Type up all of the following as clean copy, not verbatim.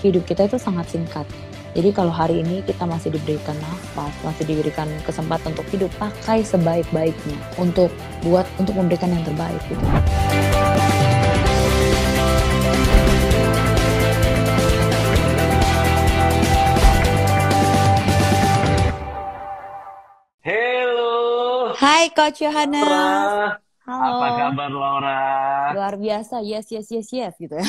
hidup kita itu sangat singkat. Jadi kalau hari ini kita masih diberikan nafas, masih diberikan kesempatan untuk hidup, pakai sebaik-baiknya untuk memberikan yang terbaik gitu. Halo, Hai Coach Yohanes. Laura. Apa Halo. kabar, Laura? Luar biasa, yes gitu ya.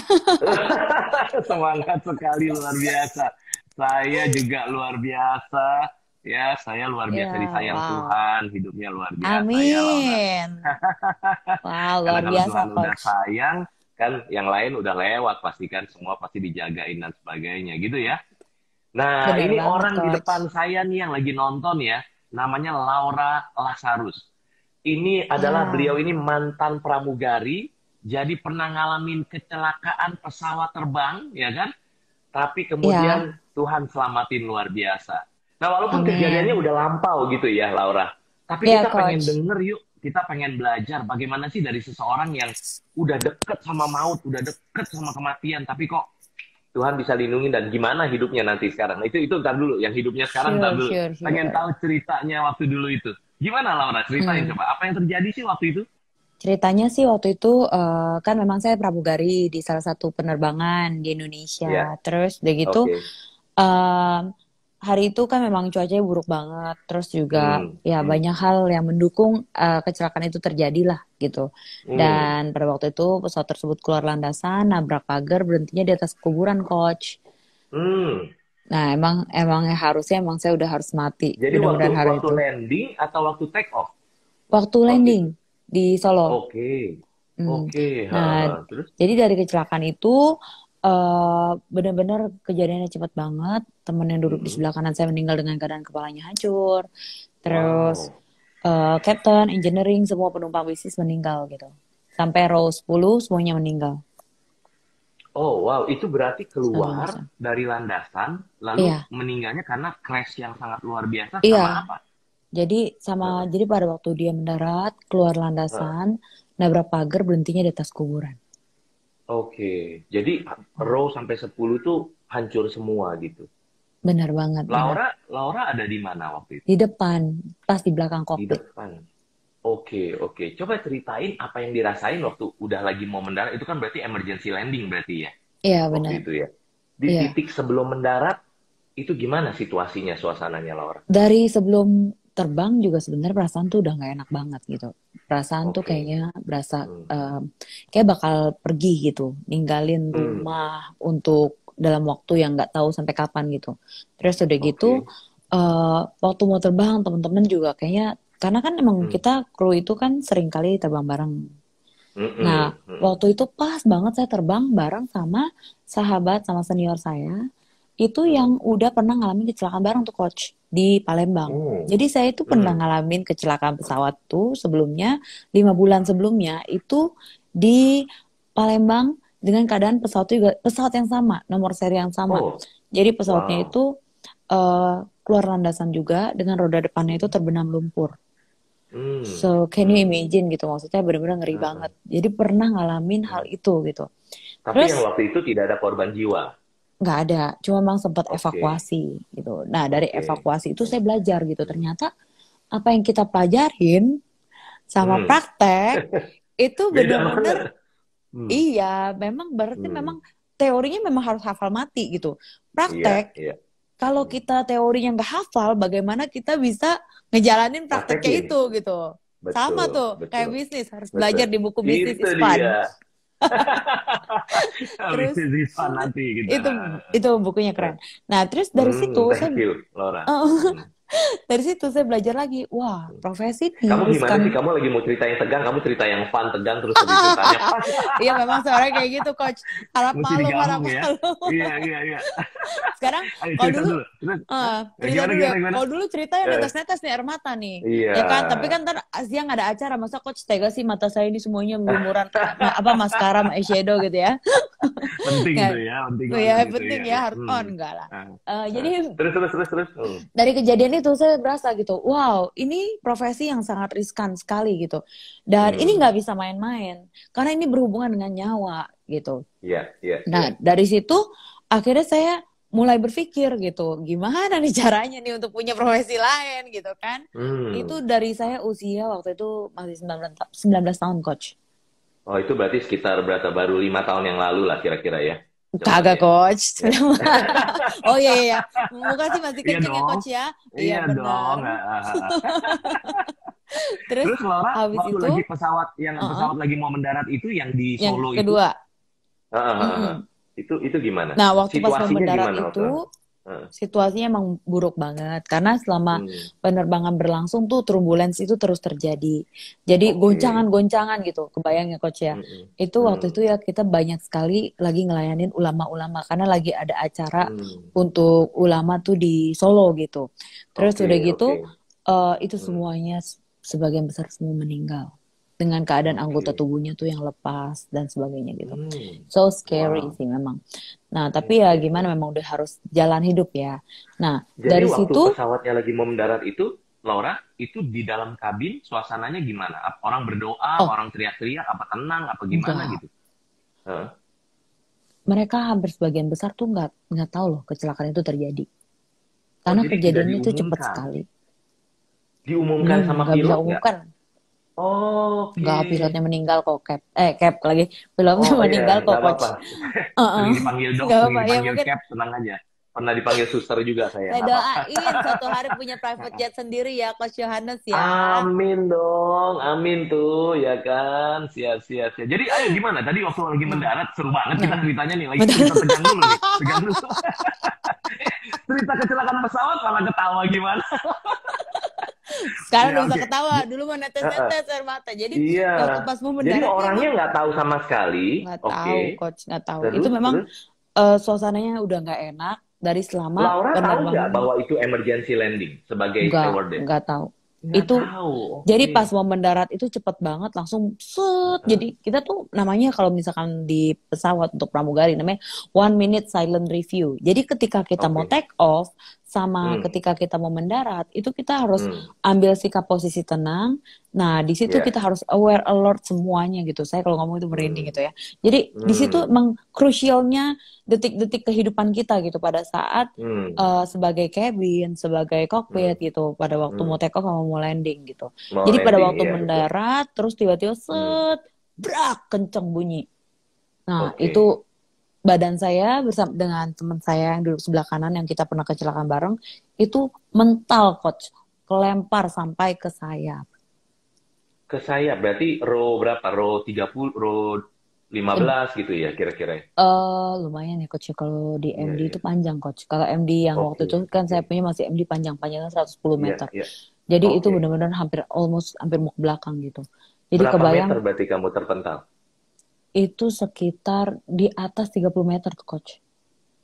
Semangat sekali, luar biasa. Saya juga luar biasa. Ya, saya luar Ya, biasa disayang wow. Tuhan. Hidupnya luar biasa ya, Laura. Amin. Wow, Karena luar kalau biasa Tuhan udah Coach. sayang, kan yang lain udah lewat. Pastikan semua pasti dijagain dan sebagainya, gitu ya. Nah, Bener ini banget orang di Coach. depan saya nih yang lagi nonton ya. Namanya Laura Lazarus. Ini adalah Ya, beliau ini mantan pramugari, jadi pernah ngalamin kecelakaan pesawat terbang, ya kan? Tapi ya, kemudian Tuhan selamatin luar biasa. Nah, walaupun kejadiannya amin. udah lampau gitu ya, Laura. Tapi Ya kita pengen Coach. denger yuk, kita pengen belajar bagaimana sih dari seseorang yang udah deket sama maut, udah deket sama kematian, tapi kok Tuhan bisa lindungi dan gimana hidupnya nanti sekarang. Nah, itu ntar dulu, yang hidupnya sekarang ntar Sure, dulu. sure, Pengen sure. tahu ceritanya waktu dulu itu. Gimana Laura? Ceritain Hmm. coba. Apa yang terjadi sih waktu itu? Ceritanya sih waktu itu kan memang saya pramugari di salah satu penerbangan di Indonesia. Ya, Terus udah gitu oke. em, hari itu kan memang cuacanya buruk banget. Terus juga Hmm, ya hmm, banyak hal yang mendukung kecelakaan itu terjadi lah gitu. hmm. Dan pada waktu itu pesawat tersebut keluar landasan, nabrak pagar, berhentinya di atas kuburan, Coach. Hmm. Nah, emang harusnya emang saya udah harus mati Jadi waktu benar-benar hari waktu itu. landing atau waktu take off Waktu waktu landing itu? di Solo. Oke. Hmm. Oke, ha, Nah, ha. Terus? jadi dari kecelakaan itu benar-benar kejadiannya cepat banget. Temen yang duduk di Hmm. sebelah kanan saya meninggal dengan keadaan kepalanya hancur. Terus Wow. captain, engineering, semua penumpang bisnis meninggal gitu. Sampai row 10 semuanya meninggal. Oh, wow. Itu berarti Luar keluar biasa. dari landasan, lalu Iya, meninggalnya karena crash yang sangat luar biasa iya. sama apa? Ha, Jadi pada waktu dia mendarat, keluar ha. landasan, nabrak pagar, berhentinya di atas kuburan. Oke. Jadi Oh, row sampai 10 tuh hancur semua gitu. benar banget, benar. Laura, Laura ada di mana waktu itu? Di depan, pas di belakang Di kokpit. depan. Oke, oke. Coba ceritain apa yang dirasain waktu udah lagi mau mendarat. Itu kan berarti emergency landing berarti ya, Iya, waktu benar. itu ya. Di Iya. titik sebelum mendarat, itu gimana situasinya, suasananya, Laura? Dari sebelum terbang juga sebenarnya perasaan tuh udah nggak enak banget gitu. Perasaan tuh Oke. kayaknya berasa Hmm. kayak bakal pergi gitu, ninggalin Hmm. rumah untuk dalam waktu yang nggak tahu sampai kapan gitu. Terus udah gitu, Oke. waktu mau terbang teman-teman juga kayaknya karena kan emang Hmm. kita kru itu kan sering kali terbang bareng. Nah, Mm-mm. Mm-mm. waktu itu pas banget saya terbang bareng sama sahabat sama senior saya itu yang Hmm. udah pernah ngalamin kecelakaan bareng tuh coach di Palembang. Hmm. Jadi saya itu pernah Hmm. ngalamin kecelakaan pesawat tuh sebelumnya 5 bulan sebelumnya itu di Palembang dengan keadaan pesawat juga pesawat yang sama, nomor seri yang sama. Oh, Jadi pesawatnya wow. itu keluar landasan juga dengan roda depannya itu Hmm. terbenam lumpur. Hmm. So, can you Hmm. imagine gitu? Maksudnya benar-benar ngeri banget. Hmm. Jadi pernah ngalamin hal Hmm. itu gitu. Tapi Terus yang waktu itu tidak ada korban jiwa. nggak ada, cuma memang sempat Oke. evakuasi gitu. Nah, dari Oke. evakuasi itu Hmm. saya belajar gitu. Hmm. Ternyata apa yang kita pelajarin sama Hmm. praktek itu Beda benar-benar banget. Hmm. iya, memang berarti memang Hmm. teorinya memang harus hafal mati gitu. Iya, Praktek, iya. kalau Hmm. kita teorinya nggak hafal, bagaimana kita bisa ngejalanin prakteknya Praktekin. itu gitu. Sama Betul, tuh, kayak betul, bisnis, harus betul. belajar di buku bisnis Itu is fun. dia. Terus Bisnis is fun nanti gitu. itu itu bukunya keren. Nah, terus dari situ saya Thank you, Laura. Hmm. dari situ saya belajar lagi. Wah, profesi Kamu ini gimana sih? riskan. Kamu lagi mau cerita yang tegang, kamu cerita yang fun, tegang, terus habis itu tanya pas. Iya, memang suaranya kayak gitu, coach. Harap Mesti maklum, harap digabung ya. maklum. Iya, iya, iya. Sekarang Ayo kalau cerita dulu dulu. Terus, hah? cerita Gimana, dulu ya. gimana, gimana? Kalau dulu cerita yang Eh, netes-netes nih air mata nih. iya. Ya kan, tapi kan ntar siang ada acara, masa coach tega sih mata saya ini semuanya berlumuran apa maskara sama eyeshadow gitu ya. Penting Nggak, tuh ya, penting ya banget itu. penting Iya, ya iya. harus on enggak lah. Ah, Jadi ah. Terus, terus, terus, terus. dari kejadian itu saya berasa gitu, wow, ini profesi yang sangat riskan sekali gitu. Dan ini Hmm. nggak bisa main-main, karena ini berhubungan dengan nyawa gitu. Iya, iya, iya. Nah, dari situ akhirnya saya mulai berpikir gitu, gimana nih caranya nih untuk punya profesi lain gitu kan. Itu dari saya usia waktu itu masih 19 tahun, Coach. Oh, itu berarti sekitar berapa, baru 5 tahun yang lalu lah kira-kira ya, Kagak, jamannya. Coach. Ya. Oh iya, iya, iya. Muka sih masih Iya kenceng ya, dong. Coach ya. Iya, Iya dong. benar. Terus Terus Laura, habis waktu itu, lagi pesawat uh-uh, lagi mau mendarat itu yang di yang Solo itu, kedua. ah, ah, ah, ah. Mm-mm. Itu gimana? Nah, waktu pas mau Situasinya mendarat gimana waktu? itu, Ah, situasinya emang buruk banget. Karena selama hmm, penerbangan berlangsung tuh turbulence itu terus terjadi. Jadi oke. goncangan-goncangan gitu. Kebayang ya, Coach ya. Hmm, hmm, Itu waktu itu hmm, ya kita banyak sekali lagi ngelayanin ulama-ulama. Karena lagi ada acara hmm. untuk ulama tuh di Solo gitu. Terus Oke, udah gitu, oke. itu Hmm, semuanya sebagian besar semua meninggal. Dengan keadaan anggota oke. tubuhnya tuh yang lepas dan sebagainya gitu. Hmm, So scary wow. sih memang. Nah, Yes, tapi ya yes, gimana yes. memang udah harus jalan hidup ya. Nah, Jadi dari waktu situ pesawatnya lagi mau mendarat itu, Laura, itu di dalam kabin suasananya gimana? Orang berdoa, oh, orang teriak-teriak, apa tenang, apa gimana enggak. gitu? Hah? Mereka hampir sebagian besar tuh nggak tahu loh kecelakaan itu terjadi. Oh, Karena jadi tidak kejadiannya itu cepat diumumkan. sekali. No, Diumumkan sama nggak bisa pilot nggak? umumkan. Oke. Nggak, pilotnya meninggal kok, Cap lagi. Pilotnya Oh iya, meninggal kok, nggak Coach. apa-apa. Heeh. Sering dipanggil dok, Nggak sering apa, ya dipanggil mungkin cap, tenang aja. Pernah dipanggil suster juga saya, saya nggak apa-apa. doain suatu hari punya private jet sendiri ya, Coach Yohanes ya. Amin dong, amin tuh, ya kan? Siap, siap, siap. Jadi ayo gimana? Tadi waktu lagi Nah, mendarat, seru banget kita nah. ceritanya nih. Lagi Betul. kita tegang dulu nih, tegang dulu. Cerita kecelakaan pesawat malah ketawa gimana? Sekarang Ya udah bisa oke. ketawa, dulu mah Eh, eh. netes-netes air mata. Jadi Iya. waktu pas mau Jadi mendarat tuh orangnya emang nggak tahu sama sekali. nggak Oke. tahu, Coach, nggak tahu. Itu Terus, memang terus. suasananya udah nggak enak dari selama Laura tahu nggak penerbangan. bahwa itu emergency landing sebagai nggak stewardess? nggak tahu. Nggak Itu tahu. jadi Oke. pas mau mendarat itu cepet banget langsung set. Heeh. Jadi kita tuh namanya kalau misalkan di pesawat untuk pramugari namanya 1 minute silent review. Jadi ketika kita mau Oke. take off sama Hmm. ketika kita mau mendarat itu kita harus Hmm. ambil sikap posisi tenang. Nah, di situ Ya. kita harus aware alert semuanya gitu. Saya kalau ngomong itu merinding Hmm. gitu ya. Jadi di situ Hmm. emang krusialnya detik-detik kehidupan kita gitu pada saat Hmm. sebagai cabin, sebagai Hmm. cockpit gitu pada waktu mau Hmm. take off sama mau landing gitu. Mau Jadi pada landing, waktu iya betul. mendarat terus tiba-tiba Hmm. set brak kenceng bunyi. Nah, Oke. itu badan saya bersama dengan teman saya yang duduk sebelah kanan yang kita pernah kecelakaan bareng itu mental, Coach, kelempar sampai ke sayap. Ke saya berarti row berapa? Row 30, row 15 gitu ya kira-kira. Lumayan ya, Coach, ya. Kalau di Iya, MD iya. itu panjang, Coach. Kalau MD yang waktu Oke, itu kan oke. saya punya masih MD panjangnya 110 Iya, meter. iya. Jadi itu Oke. benar-benar hampir mau ke belakang gitu. Jadi Berapa meter kebayang berarti kamu terpental? itu sekitar di atas 30 meter tuh, Coach.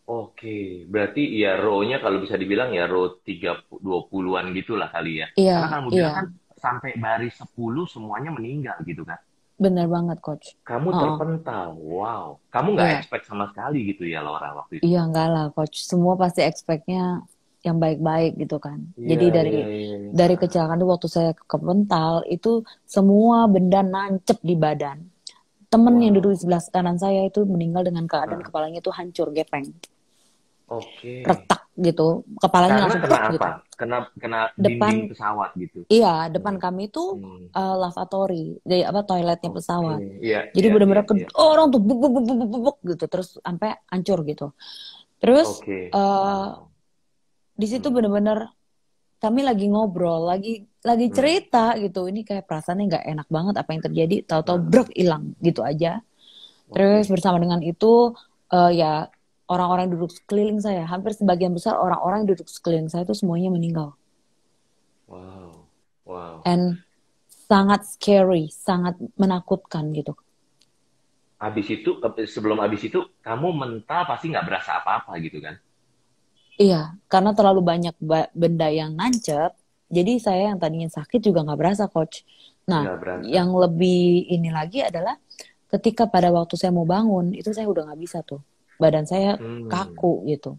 Oke, berarti ya row-nya kalau bisa dibilang ya row 20-an gitulah kali ya. Iya, Karena kamu iya, bilang kan sampai baris 10 semuanya meninggal gitu kan. benar banget, Coach. Kamu Heeh, terpental, wow. Kamu nggak iya, expect sama sekali gitu ya Laura waktu itu. iya enggak lah, Coach. Semua pasti expect-nya yang baik-baik gitu kan. Iya, Jadi dari iya, iya, iya. dari kecelakaan itu waktu saya kepental itu semua benda nancep di badan. Temen yang duduk di Wow. sebelah kanan saya itu meninggal dengan keadaan kepalanya itu hancur gepeng, Oke. retak gitu, kepalanya Karena langsung kena plek apa? gitu. Kena Depan, dinding pesawat gitu. iya, depan Hmm. kami tuh Hmm. lavatory, jadi apa toiletnya Oke. pesawat. Iya, Jadi iya, iya, benar-benar iya. orang tuh buk buk buk buk buk buk gitu terus sampai hancur gitu. Terus Oke. eh Wow. di situ Hmm. benar-benar kami lagi ngobrol, lagi Hmm. cerita gitu. Ini kayak perasaannya nggak enak banget apa yang terjadi. Tahu-tahu Heeh. brek hilang gitu aja. Terus Oke. bersama dengan itu ya orang-orang yang duduk sekeliling saya, hampir sebagian besar orang-orang yang duduk sekeliling saya itu semuanya meninggal. Wow. Wow. And sangat scary, sangat menakutkan gitu. Habis itu, sebelum habis itu, kamu mental pasti nggak berasa apa-apa gitu kan? Iya, karena terlalu banyak benda yang nancep, jadi saya yang tadinya sakit juga nggak berasa, Coach. Nah, Nggak berasa. yang lebih ini lagi adalah ketika pada waktu saya mau bangun, itu saya udah nggak bisa tuh. Badan saya Hmm. kaku gitu.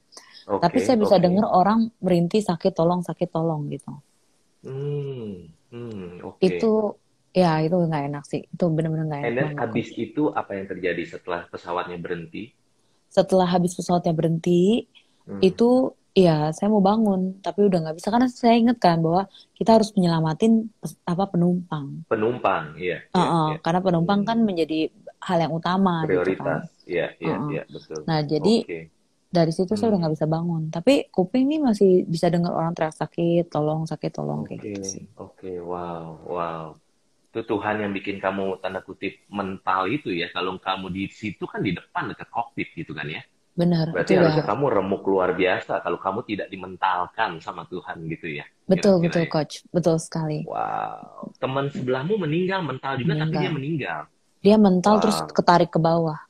Tapi Oke, saya bisa oke. dengar orang merintih sakit tolong gitu. Hmm. Hmm. Itu, Oke. ya itu nggak enak sih. Itu benar-benar nggak And enak then banget, habis Coach. itu apa yang terjadi setelah pesawatnya berhenti? setelah habis pesawatnya berhenti, Hmm. itu ya saya mau bangun, tapi udah nggak bisa karena saya ingat kan bahwa kita harus menyelamatin penumpang. Penumpang, iya, iya, iya. Karena penumpang kan Hmm. menjadi hal yang utama gitu kan. Prioritas, iya, iya, Heeh. iya, betul. Nah, jadi Oke. dari situ saya udah Hmm. nggak bisa bangun. Tapi kuping nih masih bisa dengar orang teriak sakit, tolong kayak Oke, gitu sih. oke, wow, wow. Itu Tuhan yang bikin kamu tanda kutip mental itu ya. Kalau kamu di situ kan di depan dekat kokpit gitu kan ya. Benar, itu Berarti udah harusnya kamu remuk luar biasa kalau kamu tidak dimentalkan sama Tuhan gitu ya. betul Kira-kira betul ya. coach, betul sekali. Wow. Teman sebelahmu meninggal mental juga tapi dia Meninggal. meninggal. Dia mental terus Wow. ketarik ke bawah.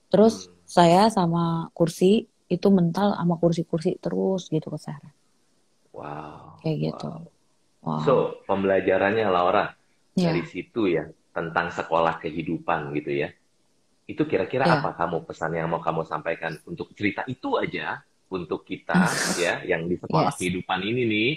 Terus Hmm. saya sama kursi itu mental sama kursi-kursi terus gitu ke saya. Wow. Kayak gitu. Wow. Wow. So, pembelajarannya Laura dari Ya, situ ya tentang sekolah kehidupan gitu ya. Itu kira-kira ya. apa kamu pesan yang mau kamu sampaikan untuk cerita itu aja untuk kita ya yang di sekolah Yes. kehidupan ini nih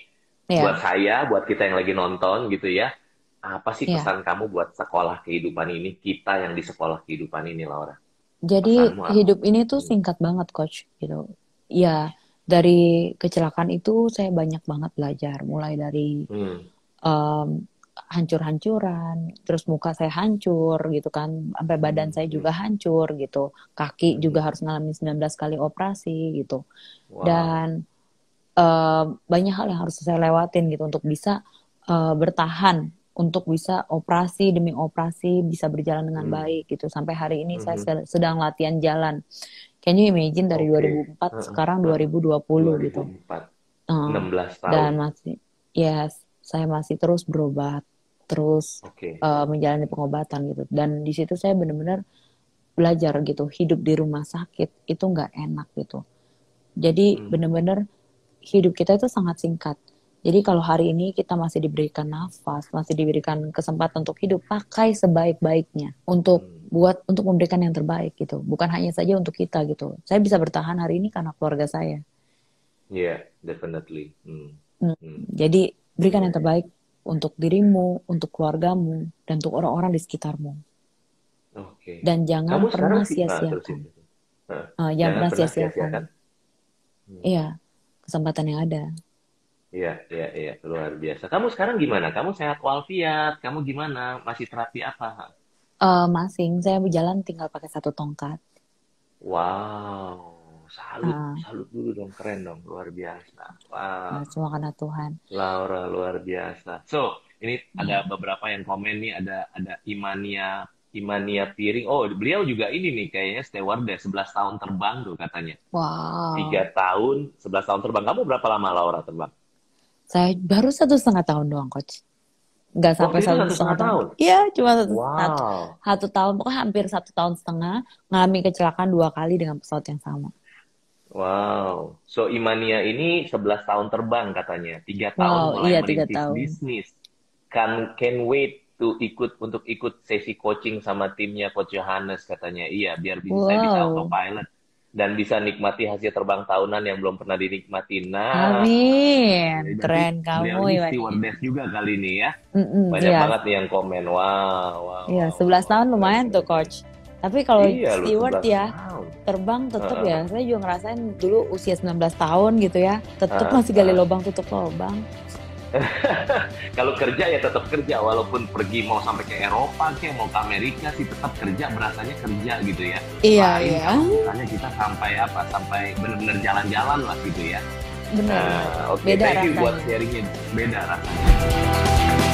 buat Ya, saya, buat kita yang lagi nonton gitu ya. Apa sih ya. pesan kamu buat sekolah kehidupan ini, kita yang di sekolah kehidupan ini, Laura? Jadi Pesanmu apa? hidup ini tuh Hmm. singkat banget, coach, gitu. Ya, dari kecelakaan itu saya banyak banget belajar, mulai dari Hmm. em, hancur-hancuran, terus muka saya hancur gitu kan, sampai badan Hmm. saya Hmm. juga hancur gitu, kaki juga Hmm. harus ngalamin 19 kali operasi gitu. Wow. Dan banyak hal yang harus saya lewatin gitu untuk bisa bertahan, untuk bisa operasi demi operasi bisa berjalan dengan Hmm. baik gitu. Sampai hari ini saya Hmm. sedang latihan jalan. Can you imagine dari Oke. 2004 Heeh, sekarang heeh. 2020 gitu. 2004. Eh, 16 tahun. dan masih, ya saya masih terus berobat, terus Oke. menjalani pengobatan gitu. Dan di situ saya benar-benar belajar gitu, hidup di rumah sakit itu nggak enak gitu. Jadi Hmm. benar-benar hidup kita itu sangat singkat. Jadi kalau hari ini kita masih diberikan nafas, masih diberikan kesempatan untuk hidup, pakai sebaik-baiknya Hmm. untuk memberikan yang terbaik gitu. Bukan hanya saja untuk kita gitu. Saya bisa bertahan hari ini karena keluarga saya. Yeah, definitely. Hmm. Hmm. Hmm. Jadi berikan Iya, yang iya. terbaik untuk dirimu, untuk keluargamu, dan untuk orang-orang di sekitarmu. Oke. Dan jangan Kamu sekarang pernah sih, nah, sia-siakan. terusin. Nah, Jangan jangan pernah pernah sia-siakan. sia-siakan. Hmm. Iya, kesempatan yang ada. Iya, iya, iya, luar biasa. Kamu sekarang gimana? Kamu sehat walafiat? Kamu gimana? Masih terapi apa? Masing, saya berjalan tinggal pakai satu tongkat. Wow, salut, Uh, salut dulu dong, keren dong, luar biasa. Wow, Semua karena Tuhan. Laura luar biasa. So, ini ada Ya. beberapa yang komen nih, ada Imania Piring. Oh, beliau juga ini nih kayaknya stewardess 11 tahun terbang tuh katanya. Tiga Wow. tahun, 11 tahun terbang. Kamu berapa lama Laura terbang? Saya baru 1,5 tahun doang, Coach. Nggak sampai Waktu itu satu satu setengah setengah tahun. tahun. Iya, cuma Wow. satu tahun. Pokoknya hampir 1,5 tahun. Mengalami kecelakaan 2 kali dengan pesawat yang sama. Wow. So Imania ini 11 tahun terbang katanya. 3 tahun Wow, mulai iya 3 tahun. bisnis. Can wait to untuk ikut sesi coaching sama timnya Coach Johannes katanya. Iya, biar saya bisa Wow. autopilot dan bisa nikmati hasil terbang tahunan yang belum pernah dinikmati. Nah, Amin. berarti Keren kamu, beliau ini Imania. stewardess juga kali ini ya. Banyak Iya, banget nih yang komen. Wow, wow, iya, wow, wow, 11 wow. tahun Keren, lumayan tuh, keren, keren. Coach. Tapi kalau Iya, lu steward 11 ya, tahun. terbang tetap Heeh, ya. Saya juga ngerasain dulu usia 19 tahun gitu ya. Tetap heeh, masih gali heeh. lubang tutup lubang. Kalau kerja ya tetap kerja, walaupun pergi mau sampai ke Eropa, kayak mau ke Amerika sih tetap kerja, berasanya kerja gitu ya. Iya, Lain iya. kalau misalnya kita sampai apa, sampai benar-benar jalan-jalan lah gitu ya. Benar. Nah, oke, Beda thank you buat rasanya. sharingnya, beda rasanya.